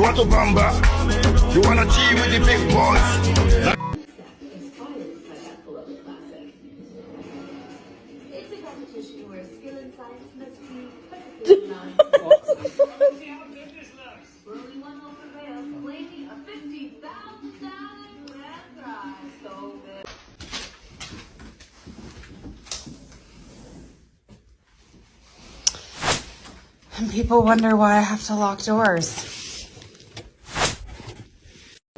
want to bamba. You wanna G with the big boys. It's a competition where skill and science must be perfectly aligned. Only one will prevail, claiming a $50,000 grand prize. So good. And people wonder why I have to lock doors.